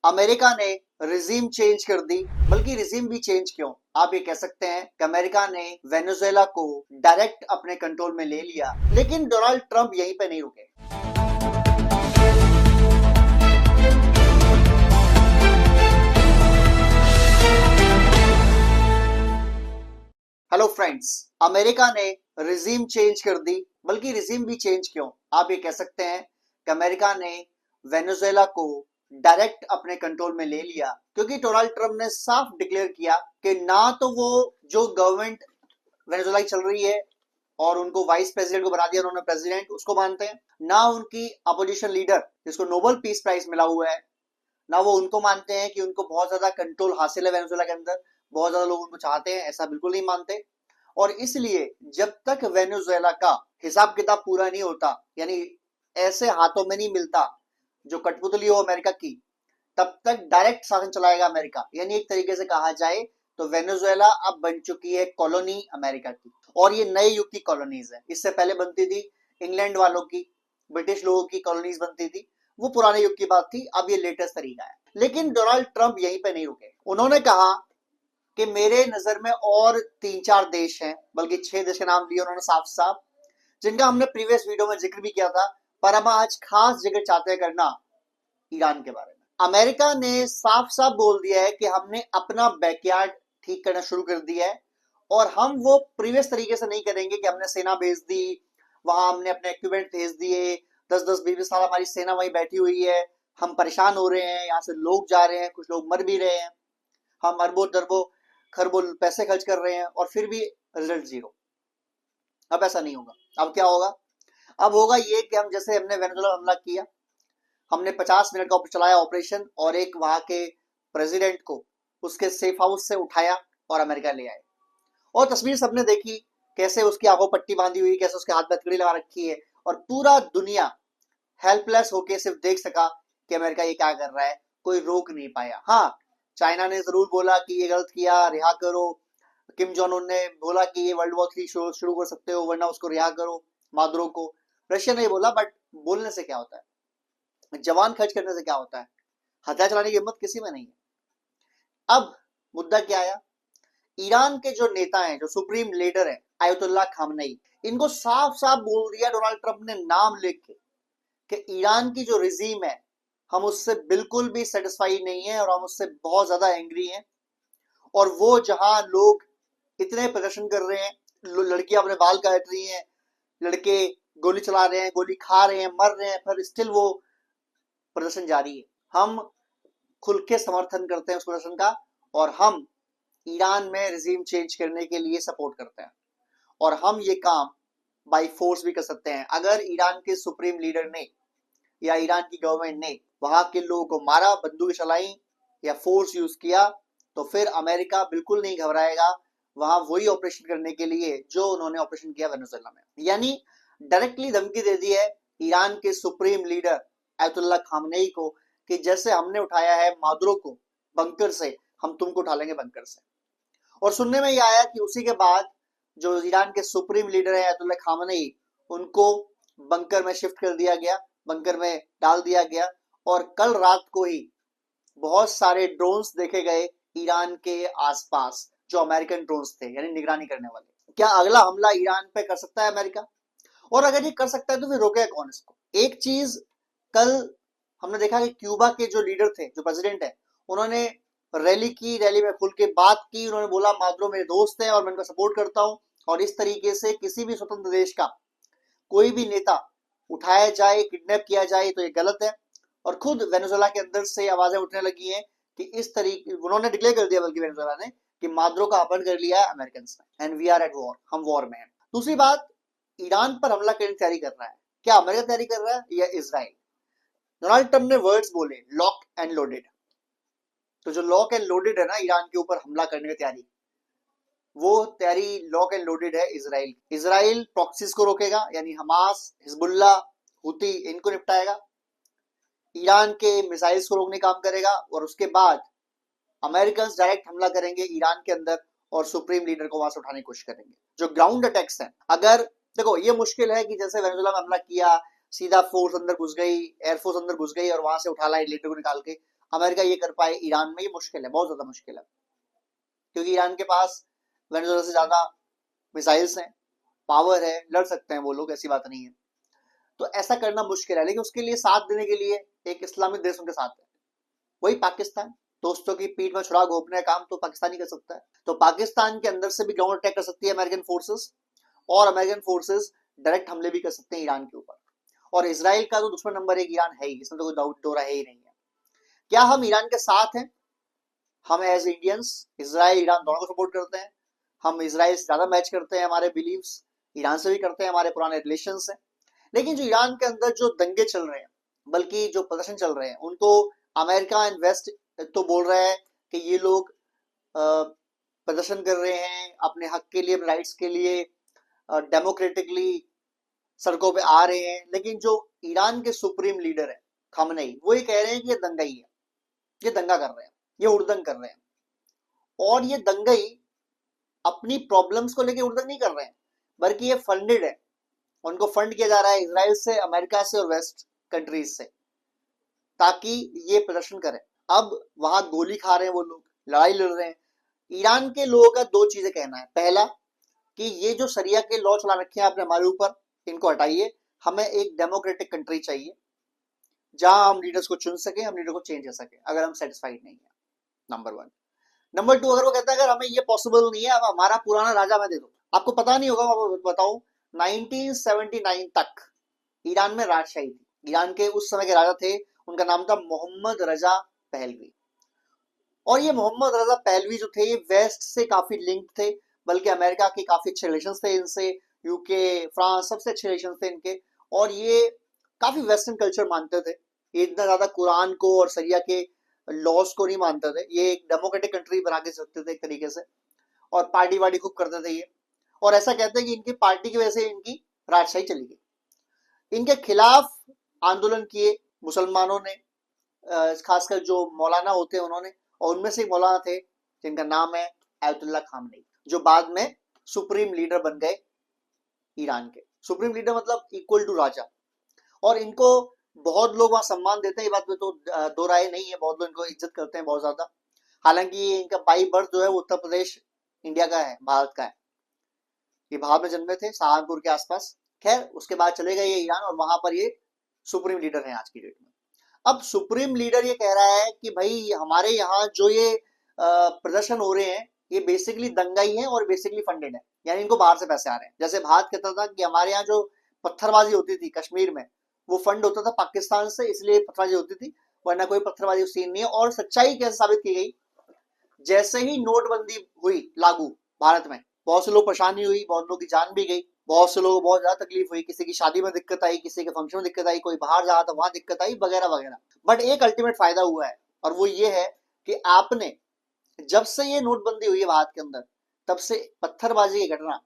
America ने regime change कर दी। बल्कि रिजीम भी चेंज क्यों, आप ये कह सकते हैं कि अमेरिका ने वेनेजुएला को डायरेक्ट अपने कंट्रोल में ले लिया। लेकिन डोनाल्ड ट्रंप यहीं पे नहीं रुके। हेलो फ्रेंड्स, अमेरिका ने रिजीम चेंज कर दी। बल्कि रिजीम भी चेंज क्यों, आप ये कह सकते हैं कि अमेरिका ने वेनेजुएला को डायरेक्ट अपने कंट्रोल में ले लिया, क्योंकि डोनाल्ड ट्रंप ने साफ डिक्लेयर किया कि ना तो वो जो गवर्नमेंट वेनेजुएला की चल रही है और उनको वाइस प्रेसिडेंट को बना दिया उन्होंने प्रेसिडेंट, उसको मानते हैं, ना उनकी अपोजिशन लीडर जिसको नोबेल पीस प्राइज मिला हुआ है, ना वो उनको मानते हैं कि उनको बहुत ज्यादा कंट्रोल हासिल है वेनेजुएला के अंदर, बहुत ज्यादा लोग उनको चाहते हैं, ऐसा बिल्कुल नहीं मानते। और इसलिए जब तक वेनेजुएला का हिसाब किताब पूरा नहीं होता, यानी ऐसे हाथों में नहीं मिलता जो कठपुतली हो अमेरिका की, तब तक डायरेक्ट शासन चलाएगा अमेरिका। यानी एक तरीके से कहा जाए तो वेनेजुएला अब बन चुकी है कॉलोनी अमेरिका की, और ये नए युग की कॉलोनीज है। इससे पहले बनती थी इंग्लैंड वालों की, ब्रिटिश लोगों की कॉलोनीज बनती थी, वो पुराने युग की बात थी। अब ये लेटेस्ट तरीका है। लेकिन डोनाल्ड ट्रंप यहीं पे नहीं रुके। उन्होंने कहा कि मेरे नजर में और 3-4 देश हैं, बल्कि 6 देश के नाम लिए उन्होंने साफ साफ, जिनका हमने प्रीवियस वीडियो में जिक्र भी किया था, पर हम आज खास जिक्र चाहते हैं करना ईरान के बारे में। अमेरिका ने साफ साफ बोल दिया है कि हमने अपना बैकयार्ड ठीक करना शुरू कर दिया है, और हम वो प्रीवियस तरीके से नहीं करेंगे कि हमने सेना भेज दी, वहां हमने अपने इक्विपमेंट भेज दिए, 10-10, 20-20 साल हमारी सेना वहीं बैठी हुई है, हम परेशान हो रहे हैं, यहाँ से लोग जा रहे हैं, कुछ लोग मर भी रहे हैं, हम अरबों दरबों खरबों पैसे खर्च कर रहे हैं, और फिर भी रिजल्ट जीरो। अब ऐसा नहीं होगा। अब क्या होगा? अब होगा ये कि हम जैसे हमने वेनेजुएला में हमला किया, हमने 50 मिनट का चलाया ऑपरेशन, और एक वहां के प्रेसिडेंट को उसके सेफ हाउस से उठाया और अमेरिका ले आए। और तस्वीर सबने देखी, कैसे उसकी आंखों पट्टी बांधी हुई, कैसे उसके हाथ में हथकड़ी लगा रखी है, और पूरा दुनिया हेल्पलेस होके सिर्फ देख सका कि अमेरिका ये क्या कर रहा है। कोई रोक नहीं पाया। हाँ, चाइना ने जरूर बोला कि ये गलत किया, रिहा करो। किम जोंग उन ने बोला कि ये वर्ल्ड वॉर 3 शुरू कर सकते हो, वरना उसको रिहा करो, मादुरो को। रशिया ने बोला, बट बोलने से क्या होता है, जवान खर्च करने से क्या होता है, हथियार चलाने की हिम्मत किसी में नहीं है। अब मुद्दा क्या आया? ईरान के जो नेता हैं, जो सुप्रीम लीडर है आयतुल्लाह खामनेई, इनको साफ साफ बोल दिया डोनाल्ड ट्रंप ने नाम लेके कि ईरान की जो रिजीम है, हम उससे बिल्कुल भी सेटिस्फाई नहीं है, और हम उससे बहुत ज्यादा एंग्री हैं। और वो जहां लोग इतने प्रदर्शन कर रहे हैं, लड़कियां अपने बाल काट रही हैं, लड़के गोली चला रहे हैं, गोली खा रहे हैं, मर रहे हैं, पर स्टिल वो प्रदर्शन जारी है। हम खुल के समर्थन करते हैं उस प्रदर्शन का, और हम ईरान में रिजीम चेंज करने के लिए सपोर्ट करते हैं, और हम ये काम बाई फोर्स भी कर सकते हैं। अगर ईरान के सुप्रीम लीडर ने या ईरान की गवर्नमेंट ने वहां के लोगों को मारा, बंदूक चलाई या फोर्स यूज किया, तो फिर अमेरिका बिल्कुल नहीं घबराएगा वहां वही ऑपरेशन करने के लिए जो उन्होंने ऑपरेशन किया वेनेजुएला में। यानी डायरेक्टली धमकी दे दी है ईरान के सुप्रीम लीडर अयतुल्लाह खामनेई को कि जैसे हमने उठाया है मादुरो को बंकर से, हम तुमको उठा लेंगे बंकर से। और सुनने में यह आया कि उसी के बाद जो ईरान के सुप्रीम लीडर है अयतुल्लाह खामनेई, उनको बंकर में शिफ्ट कर दिया गया, बंकर में डाल दिया गया। और कल रात को ही बहुत सारे ड्रोन्स देखे गए ईरान के आसपास, जो अमेरिकन ड्रोन्स थे, यानी निगरानी करने वाले। क्या अगला हमला ईरान पे कर सकता है अमेरिका? और अगर ये कर सकता है तो फिर रोकेगा कौन इसको? एक चीज, कल हमने देखा कि क्यूबा के जो लीडर थे, जो प्रेसिडेंट है, उन्होंने रैली की, रैली में खुल के बात की। उन्होंने बोला मादुरो मेरे दोस्त है और मैं उनका सपोर्ट करता हूं, और इस तरीके से किसी भी स्वतंत्र देश का कोई भी नेता उठाया जाए, किडनैप किया जाए, तो ये गलत है। और खुद वेनेजुएला के अंदर से आवाजें उठने लगी हैं कि इस तरीके, उन्होंने डिक्लेयर कर दिया बल्कि वेनेजुएला ने, कि मादुरो का अपहरण कर लिया है अमेरिकन ने, and we are at war, हम वॉर में हैं। दूसरी बात, ईरान पर हमला करने की तैयारी कर रहा है। क्या अमेरिका तैयारी कर रहा है या इजराइल? डोनाल्ड ट्रंप ने वर्ड्स बोले, लॉक एंड लोडेड। तो जो लॉक एंड लोडेड है ना ईरान के ऊपर हमला करने की तैयारी, वो तैयारी लॉक एंड लोडेड है इजराइल। इजराइल प्रॉक्सीज को रोकेगा, यानी हमास, हिजबुल्ला, हुती, इनको निपटाएगा। ईरान के मिसाइल्स को रोकने का काम करेगा, और उसके बाद अमेरिकन डायरेक्ट हमला करेंगे ईरान के अंदर, और सुप्रीम लीडर को वहां से उठाने की कोशिश करेंगे। जो ग्राउंड अटैक्स हैं, अगर देखो ये मुश्किल है कि जैसे वेनेजुएला में हमला किया, सीधा फोर्स अंदर घुस गई, एयरफोर्स अंदर घुस गई और वहां से उठा लाई लीडर को निकाल के। अमेरिका ये कर पाए ईरान में, ये मुश्किल है, बहुत ज्यादा मुश्किल है, क्योंकि ईरान के पास वेनेजुएला से ज्यादा मिसाइल्स हैं, पावर है, लड़ सकते हैं वो लोग, ऐसी बात नहीं है। तो ऐसा करना मुश्किल है, लेकिन उसके लिए साथ देने के लिए एक इस्लामिक देश उनके साथ है, वही पाकिस्तान। दोस्तों की पीठ में छुरा घोंपने का काम तो पाकिस्तान ही कर सकता है। तो पाकिस्तान के अंदर से भी ग्राउंड अटैक कर सकती है अमेरिकन फोर्सेस, और अमेरिकन फोर्सेस डायरेक्ट हमले भी कर सकते हैं ईरान के ऊपर। और इसराइल का तो दुश्मन नंबर 1 ईरान है ही, इसमें तो कोई डाउट दो रहा ही नहीं है। क्या हम ईरान के साथ हैं? हम एज इंडियंस इसराइल ईरान दोनों को सपोर्ट करते हैं। हम इसराइल से ज्यादा मैच करते हैं हमारे बिलीव्स, ईरान से भी करते हैं, हमारे पुराने रिलेशन है। लेकिन जो ईरान के अंदर जो दंगे चल रहे हैं, बल्कि जो प्रदर्शन चल रहे हैं, उनको अमेरिका एंड वेस्ट तो बोल रहा है कि ये लोग प्रदर्शन कर रहे हैं अपने हक के लिए, राइट्स के लिए, डेमोक्रेटिकली सड़कों पे आ रहे हैं। लेकिन जो ईरान के सुप्रीम लीडर है खामनेई, वो ये कह रहे हैं कि ये दंगाई है, ये दंगा कर रहे हैं, ये उड़दंग कर रहे हैं। और ये दंगाई अपनी प्रॉब्लम्स को लेके उड़दंग नहीं कर रहे हैं, बल्कि ये फंडेड है, उनको फंड किया जा रहा है इसराइल से, अमेरिका से और वेस्ट कंट्रीज से, ताकि ये प्रदर्शन करें। अब वहां गोली खा रहे हैं वो लोग, लड़ाई लड़ रहे हैं। ईरान के लोगों का दो चीजें कहना है। पहला कि ये जो शरिया के लॉ चला रखे हैं आपने हमारे ऊपर, इनको हटाइए, हमें एक डेमोक्रेटिक कंट्री चाहिए जहां हम लीडर्स को चुन सके, हम लीडर को चेंज कर सके, अगर हम सेटिस्फाइड नहीं है। नंबर 1। नंबर 2, अगर वो कहता है अगर हमें ये पॉसिबल नहीं है, अब हमारा पुराना राजा मैं दे दो। आपको पता नहीं होगा, मैं बताऊं, 1979 तक ईरान में राजशाही थी। ईरान के उस समय के राजा थे, उनका नाम था मोहम्मद रजा पहलवी। और ये मोहम्मद रजा पहलवी जो थे, ये वेस्ट से काफी लिंक थे, बल्कि अमेरिका के काफी अच्छे रिलेशन थे इनसे, यूके, फ्रांस, सबसे अच्छे रिलेशन थे इनके। और ये काफी वेस्टर्न कल्चर मानते थे, ये इतना ज्यादा कुरान को और शरिया के लॉज को नहीं मानते थे। ये एक डेमोक्रेटिक कंट्री बना के सकते थे एक तरीके से, और पार्टी वार्टी खूब करते थे ये। और ऐसा कहते हैं कि इनकी पार्टी की वजह से इनकी राजशाही चली गई। इनके खिलाफ आंदोलन किए मुसलमानों ने, खासकर जो मौलाना होते हैं उन्होंने, और उनमें से एक मौलाना थे जिनका नाम है अयतुल्ला खामनेई, जो बाद में सुप्रीम लीडर बन गए ईरान के। सुप्रीम लीडर मतलब इक्वल टू राजा। और इनको बहुत लोग वहां सम्मान देते हैं, ये बात में तो दो राय नहीं है, बहुत लोग इनको इज्जत करते हैं बहुत ज्यादा। हालांकि इनका बाई बर्थ जो है वो उत्तर प्रदेश इंडिया का है, भारत का है। ये भारत में जन्मे थे, सहारनपुर के आसपास। खैर, उसके बाद चले गए ये ईरान, और वहां पर ये सुप्रीम लीडर हैं आज की डेट में। अब सुप्रीम लीडर ये कह रहा है कि भाई हमारे यहाँ जो ये प्रदर्शन हो रहे हैं, ये बेसिकली दंगाई है और बेसिकली फंडेड है, यानी इनको बाहर से पैसे आ रहे हैं। जैसे भारत कहता था कि हमारे यहाँ जो पत्थरबाजी होती थी कश्मीर में, वो फंड होता था पाकिस्तान से, इसलिए पत्थरबाजी होती थी, वरना कोई पत्थरबाजी सीन नहीं है। और सच्चाई कैसे साबित की गई, जैसे ही नोटबंदी हुई लागू भारत में, बहुत से लोग परेशानी हुई, बहुत लोगों की जान भी गई, बहुत से लोगों को बहुत ज्यादा तकलीफ हुई, किसी की शादी में दिक्कत आई, किसी के फंक्शन में दिक्कत आई, कोई बाहर जा रहा था वहां दिक्कत आई, वगैरह वगैरह। बट एक अल्टीमेट फायदा हुआ है, और वो ये है कि आपने, जब से ये नोटबंदी हुई है भारत के अंदर, तब से पत्थरबाजी की घटना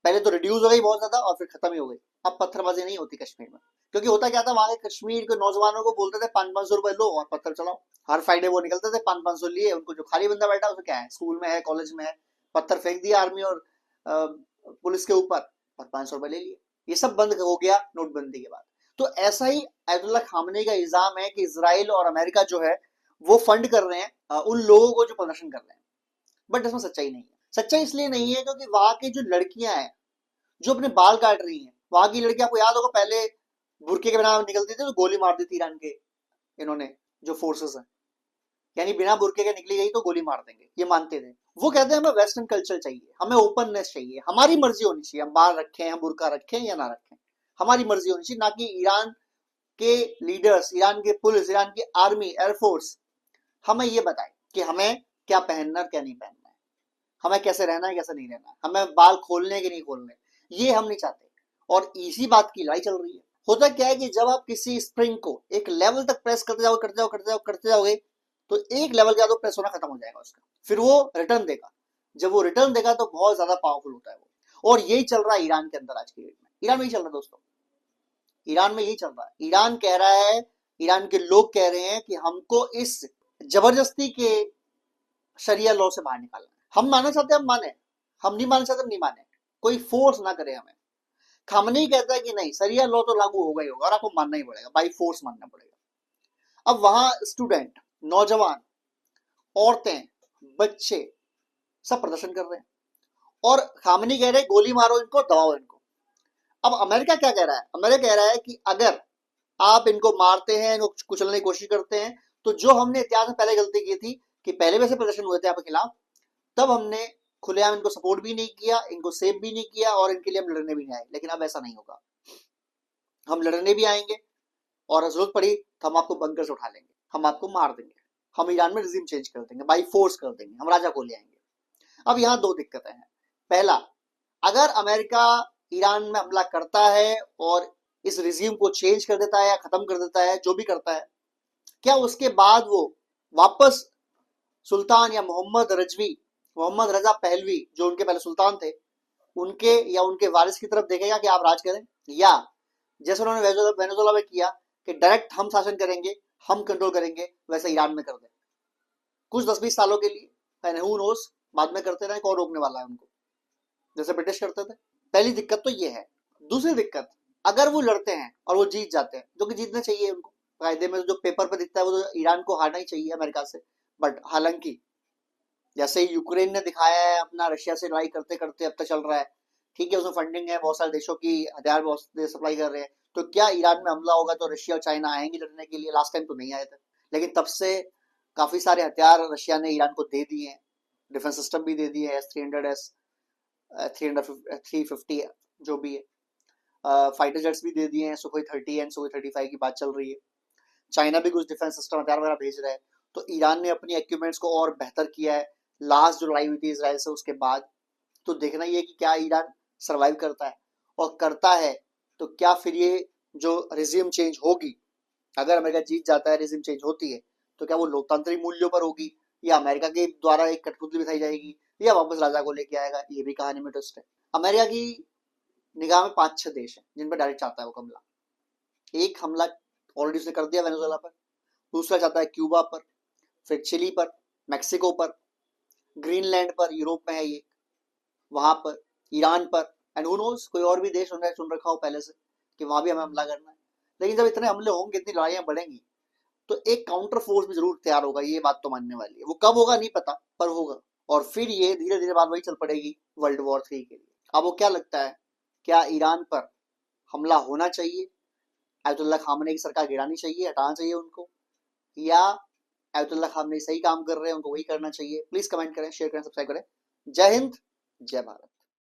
पहले तो रिड्यूस हो गई बहुत ज्यादा, और फिर खत्म ही हो गई। अब पत्थरबाजी नहीं होती कश्मीर में, क्योंकि होता क्या था, वहां के कश्मीर के नौजवानों को बोलते थे 500-500 रुपए लो और पत्थर चलाओ। हर फ्राइडे वो निकलते थे 500-500 लिए, उनको जो खाली बंदा बैठा उसमें क्या है, स्कूल में है, कॉलेज में है, पत्थर फेंक दिया आर्मी और पुलिस के ऊपर, और 500 रुपए ले लिए। ये सब बंद हो गया नोटबंदी के बाद। तो ऐसा ही अयतुल्ला खामनेई का इल्जाम है कि इसराइल और अमेरिका जो है वो फंड कर रहे हैं उन लोगों को जो प्रदर्शन कर रहे हैं। बट इसमें सच्चाई नहीं है। सच्चाई इसलिए नहीं है क्योंकि वहां की जो लड़कियां हैं जो अपने बाल काट रही हैं, वहां की लड़कियां, आपको याद होगा पहले बुरके के बिना निकलती थी तो गोली मार दी थी ईरान के इन्होंने जो फोर्सेस हैं, यानी बिना बुरके के निकली गई तो गोली मार देंगे, ये मानते थे। वो कहते हैं हमें वेस्टर्न कल्चर चाहिए, हमें ओपननेस चाहिए, हमारी मर्जी होनी चाहिए, हम बाल रखें, हम बुरका रखें या ना रखें, हमारी मर्जी होनी चाहिए, ना कि ईरान के लीडर्स, ईरान के पुलिस, ईरान की आर्मी, एयरफोर्स हमें ये बताए कि हमें क्या पहनना क्या नहीं पहनना है, हमें कैसे रहना है कैसे नहीं रहना है, हमें बाल खोलने के नहीं खोलने, ये हम नहीं चाहते। और इसी बात की लड़ाई चल रही है। होता क्या है कि जब आप किसी स्प्रिंग को एक लेवल तक प्रेस करते जाओ करते जाओ करते जाओ करते जाओगे, तो एक लेवल के बाद प्रेस होना खत्म हो जाएगा उसका, फिर वो रिटर्न देगा। जब वो रिटर्न देगा तो बहुत ज्यादा पावरफुल होता है वो। और यही चल रहा है ईरान के अंदर आज की डेट में। ईरान में यही चल रहा है दोस्तों, ईरान में यही चल रहा है। ईरान कह रहा है, ईरान के लोग कह रहे हैं कि हमको इस जबरदस्ती के शरिया लॉ से बाहर निकालना है। हम मानना चाहते हैं हम माने, हम नहीं मानना चाहते हम नहीं माने, कोई फोर्स ना करे हमें। खामनेई कहता है कि नहीं, शरिया लॉ तो लागू होगा ही होगा और आपको मानना ही पड़ेगा, बाई फोर्स मानना पड़ेगा। अब वहां स्टूडेंट नौजवान, औरतें, बच्चे सब प्रदर्शन कर रहे हैं और खामनी कह रहे हैं गोली मारो इनको, दबाओ इनको। अब अमेरिका क्या कह रहा है? अमेरिका कह रहा है कि अगर आप इनको मारते हैं, इनको कुचलने की कोशिश करते हैं, तो जो हमने इतिहास में पहले गलती की थी कि पहले वैसे प्रदर्शन हुए थे आपके खिलाफ, तब हमने खुलेआम इनको सपोर्ट भी नहीं किया, इनको सेव भी नहीं किया और इनके लिए हम लड़ने भी नहीं आए। लेकिन अब ऐसा नहीं होगा, हम लड़ने भी आएंगे और जरूरत पड़ी तो हम आपको बंकर से उठा लेंगे, हम आपको मार देंगे, हम ईरान में रिजीम चेंज कर देंगे, बाई फोर्स कर देंगे, हम राजा को ले आएंगे। अब यहाँ दो दिक्कतें हैं। पहला, अगर अमेरिका ईरान में हमला करता है और इस रिजीम को चेंज कर देता है या खत्म कर देता है, जो भी करता है, क्या उसके बाद वो वापस सुल्तान या मोहम्मद रजा पहलवी जो उनके पहले सुल्तान थे, उनके या उनके वारिस की तरफ देखेगा कि आप राज करें, या जैसे उन्होंने वेनेजुएला में किया कि डायरेक्ट हम शासन करेंगे, हम कंट्रोल करेंगे, वैसे ईरान में कर दें कुछ 10-20 सालों के लिए, हू नोस, बाद में करते रहे, कौन रोकने वाला है उनको, जैसे ब्रिटिश करते थे। पहली दिक्कत तो ये है। दूसरी दिक्कत, अगर वो लड़ते हैं और वो जीत जाते हैं, जो कि जीतना चाहिए उनको, कायदे में जो पेपर पर दिखता है वो तो ईरान को हारना ही चाहिए अमेरिका से, बट हालांकि जैसे यूक्रेन ने दिखाया है अपना रशिया से लड़ाई करते करते अब तक चल रहा है, ठीक है, उसमें फंडिंग है, बहुत सारे देशों की हथियार बहुत देश सप्लाई कर रहे हैं, तो क्या ईरान में हमला होगा तो रशिया और चाइना आएंगे लड़ने के लिए? लास्ट टाइम तो नहीं आए थे, लेकिन तब से काफी सारे हथियार रशिया ने ईरान को दे दिए हैं, डिफेंस सिस्टम भी दे दिए हैं, S-300, S-350 जो भी है, फाइटर जेट्स भी दे दिए हैं, Sukhoi 30 एंड Sukhoi 35 की बात चल रही है, चाइना भी कुछ डिफेंस सिस्टम हथियार वगैरह भेज रहा है, तो ईरान ने अपनी इक्विपमेंट्स को और बेहतर किया है लास्ट जो लड़ाई हुई थी इसराइल से उसके बाद। तो देखना ये कि क्या ईरान सरवाइव करता है, और करता है तो क्या फिर ये जो रिजीम चेंज होगी, अगर अमेरिका जीत जाता है, रिजीम चेंज होती है, तो क्या वो लोकतांत्रिक मूल्यों पर होगी, या अमेरिका के द्वारा एक कठपुतली बिठाई जाएगी, या वापस राजा को लेके आएगा? ये भी कहानी में ट्विस्ट है। अमेरिका की निगाह में 5-6 देश हैं जिन पर डायरेक्ट चाहता है वो हमला। एक हमला ऑलरेडी उसने कर दिया वेनेजुएला पर, दूसरा चाहता है क्यूबा पर, फिर चिली पर, मैक्सिको पर, ग्रीनलैंड पर, यूरोप में है ये, वहां पर, ईरान पर, एंड हू नोस कोई और भी देश उन्होंने चुन रखा हो पहले से कि वहां भी हमें हमला करना है। लेकिन जब इतने हमले होंगे, इतनी लड़ाइयां बढ़ेंगी, तो एक काउंटर फोर्स भी जरूर तैयार होगा, ये बात तो मानने वाली है। वो कब होगा नहीं पता, पर होगा, और फिर ये धीरे धीरे बात वही चल पड़ेगी वर्ल्ड वॉर 3 के लिए। अब वो क्या लगता है, क्या ईरान पर हमला होना चाहिए, आयतुल्लाह खामने की सरकार गिरानी चाहिए, हटाना चाहिए उनको, या आयतुल्लाह खामने सही काम कर रहे हैं, उनको वही करना चाहिए? प्लीज कमेंट करें, शेयर करें, सब्सक्राइब करें। जय हिंद, जय भारत।